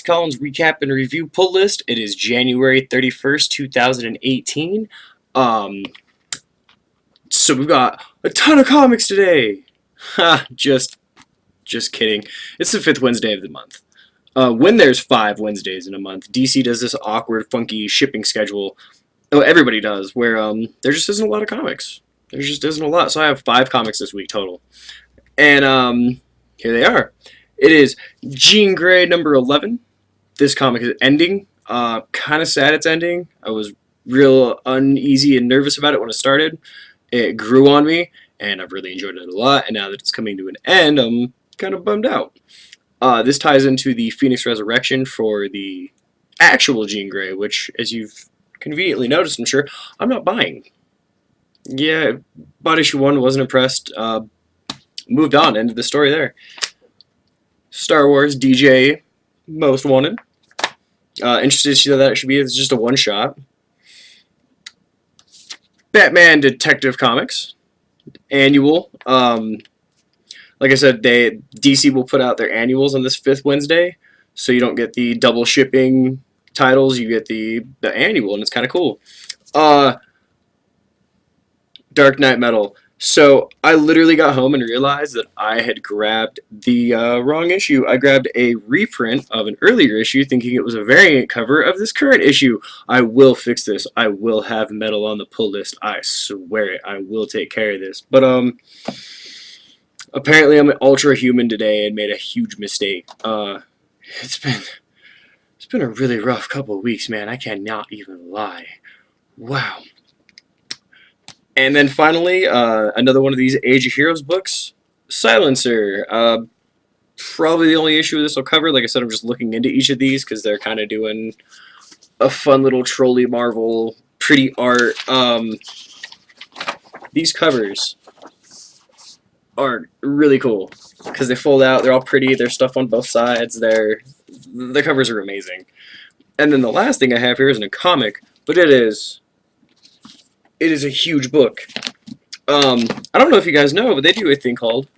Collins recap and review pull list. It is January 31st, 2018. So we've got a ton of comics today. Ha, just kidding. It's the 5th Wednesday of the month. When there's 5 Wednesdays in a month, DC does this awkward, funky shipping schedule. Oh, everybody does, where there just isn't a lot of comics. There just isn't a lot. So I have 5 comics this week total. And here they are. It is Jean Grey number 11. This comic is ending. Kind of sad it's ending. I was real uneasy and nervous about it when it started. It grew on me, and I've really enjoyed it a lot. And now that it's coming to an end, I'm kind of bummed out. This ties into the Phoenix Resurrection for the actual Jean Grey, which, as you've conveniently noticed, I'm sure, I'm not buying. Yeah, bought issue 1, wasn't impressed. Moved on, ended the story there. Star Wars DJ Most Wanted. Interested to see that it should be. It's just a one-shot. Batman Detective Comics annual. Like I said, DC will put out their annuals on this 5th Wednesday, so you don't get the double shipping titles. You get the annual, and it's kind of cool. Dark Knight Metal. So I literally got home and realized that I had grabbed the wrong issue. I grabbed a reprint of an earlier issue thinking it was a variant cover of this current issue. I will fix this. I will have Metal on the pull list. I swear it. I will take care of this. But apparently I'm an ultra human today and made a huge mistake. It's been a really rough couple of weeks, man. I cannot even lie. Wow. And then finally, another one of these Age of Heroes books, Silencer. Probably the only issue this will cover. Like I said, I'm just looking into each of these because they're kind of doing a fun little trolley Marvel, pretty art. These covers are really cool because they fold out. They're all pretty. There's stuff on both sides. The covers are amazing. And then the last thing I have here isn't a comic, but it is a huge book. I don't know if you guys know, but they do a thing called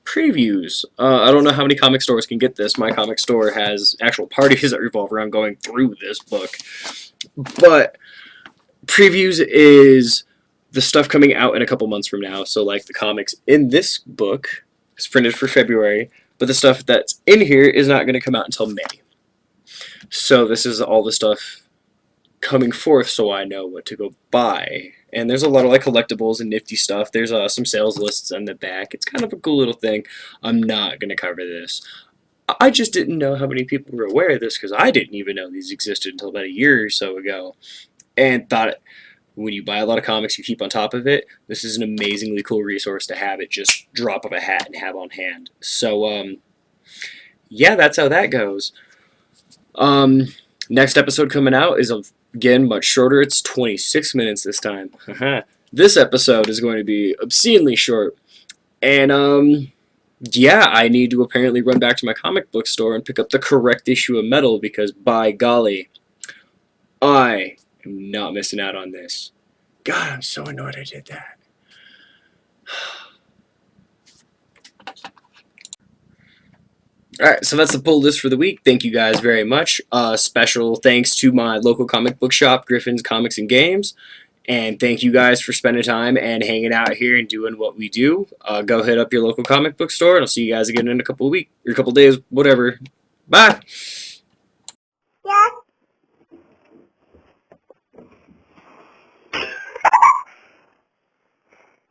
previews. I don't know how many comic stores can get this. My comic store has actual parties that revolve around going through this book. But previews is the stuff coming out in a couple months from now. So like the comics in this book is printed for February, but the stuff that's in here is not going to come out until May. So this is all the stuff coming forth so I know what to go buy. And there's a lot of like collectibles and nifty stuff. There's some sales lists on the back. It's kind of a cool little thing. I'm not going to cover this. I just didn't know how many people were aware of this because I didn't even know these existed until about a year or so ago. And thought when you buy a lot of comics, you keep on top of it. This is an amazingly cool resource to have it just drop of a hat and have on hand. So, yeah, that's how that goes. Next episode coming out is again much shorter. It's 26 minutes this time. This episode is going to be obscenely short. And yeah, I need to apparently run back to my comic book store and pick up the correct issue of Metal because by golly, I am not missing out on this. God, I'm so annoyed I did that. Alright, so that's the pull list for the week. Thank you guys very much. Special thanks to my local comic book shop, Griffin's Comics and Games. And thank you guys for spending time and hanging out here and doing what we do. Go hit up your local comic book store, and I'll see you guys again in a couple of weeks, or a couple of days, whatever. Bye! Yeah.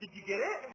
Did you get it?